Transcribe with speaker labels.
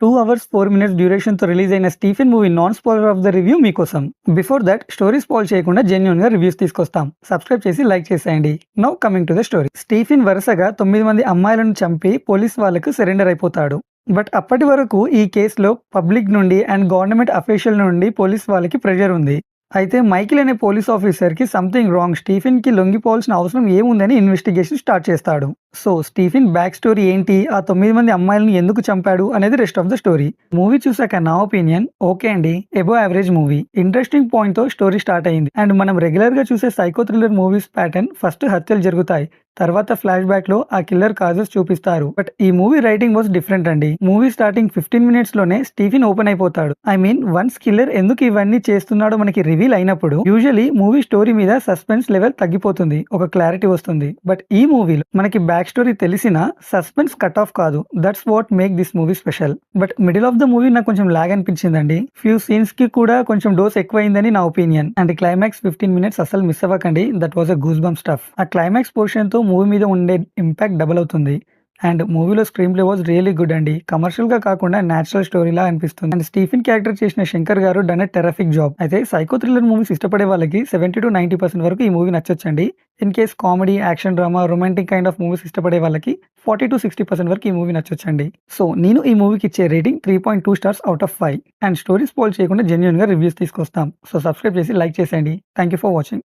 Speaker 1: 2 hours 4 minutes డ్యూరేషన్‌తో release అయిన 'Stephen' movie non spoiler of the review మీకోసం. Before that story spoil చేయకుండా జెన్యూన్‌గా reviews తీసుకొస్తాం. సబ్స్క్రైబ్ చేసి లైక్ చేసేయండి. Now coming to the story. Stephen వరుసగా 9 మంది అమ్మాయిలను చంపి పోలీస్ వాళ్ళకు సరెండర్ అయిపోతాడు. బట్ అప్పటి వరకు ఈ కేసులో పబ్లిక్ నుండి అండ్ గవర్నమెంట్ అఫీషియల్ నుండి పోలీస్ వాళ్ళకి ప్రెషర్ ఉంది. అయితే మైకిల్ అనే పోలీస్ ఆఫీసర్‌కి సంథింగ్ రాంగ్, స్టీఫెన్‌కి లొంగిపోవాల్సిన అవసరం ఏముందని ఇన్వెస్టిగేషన్ స్టార్ట్ చేస్తాడు. సో స్టీఫెన్ బ్యాక్ స్టోరీ ఏంటి, ఆ 9 మంది అమ్మాయిలని ఎందుకు చంపాడు అనేది rest of the story. Movie చూసాక నా ఒపీనియన్ ఓకే అండి, అబోవ్ యావరేజ్ మూవీ. ఇంట్రెస్టింగ్ పాయింట్‌తో స్టోరీ స్టార్ట్ అయింది. అండ్ మనం రెగ్యులర్‌గా చూసే psycho thriller movies pattern first హత్యలు జరుగుతాయి, తర్వాత ఫ్లాష్ బ్యాక్ లో ఆ కిల్లర్ కాజెస్ చూపిస్తారు. బట్ ఈ మూవీ రైటింగ్ వాస్ డిఫరెంట్ అండి. మూవీ స్టార్టింగ్ 15 మినిట్స్ లోనే స్టీఫెన్ ఓపెన్ అయిపోతాడు. ఐ మీన్ వన్స్ కిల్లర్ ఎందుకు ఇవన్నీ చేస్తున్నాడో మనకి రివీల్ అయినప్పుడు యూజువలీ మూవీ స్టోరీ మీద సస్పెన్స్ లెవెల్ తగ్గిపోతుంది, ఒక క్లారిటీ వస్తుంది. బట్ ఈ మూవీలో మనకి బ్యాక్ స్టోరీ తెలిసిన సస్పెన్స్ కట్ ఆఫ్ కాదు. That's what make this movie special. But middle of the movie నాకు కొంచెం లాగ్ అనిపించిందండి. ఫ్యూ సీన్స్ కి కూడా కొంచెం డోస్ ఎక్కువైందని నా ఒపీనియన్. అండ్ క్లైమాక్స్ 15 మినిట్స్ అసలు మిస్ అవ్వకండి. That was a goose bump stuff. ఆ క్లైమాక్స్ పోర్షన్ తో మూవీ మీద ఉండే ఇంపాక్ట్ డబుల్ అవుతుంది. అండ్ మూవీలో screen play was really good అండి. కమర్షియల్ గా కాకుండా నేచురల్ స్టోరీలా అనిపిస్తుంది. అండ్ స్టీఫెన్ క్యారెక్టర్ చేసిన Shankar garu done a terrific job. అయితే సైకో థ్రిల్లర్ మూవీస్ ఇష్టపడే వాళ్ళకి 70-90% వరకు ఈ మూవీ నచ్చొచ్చండి. In case comedy, action, drama, romantic kind of movies ఇష్టపడే వాళ్ళకి 40-60% వరకు ఈ మూవీ నచ్చొచ్చండి. సో నేను ఈ మూవీకి ఇచ్చే rating 3.2 stars out of 5. And story spoil చేయకుండా జెన్యూన్ గా రివ్యూస్ తీసుకొస్తాం. సో సబ్స్క్రైబ్ చేసి లైక్ చేసేయండి. Thank you for watching.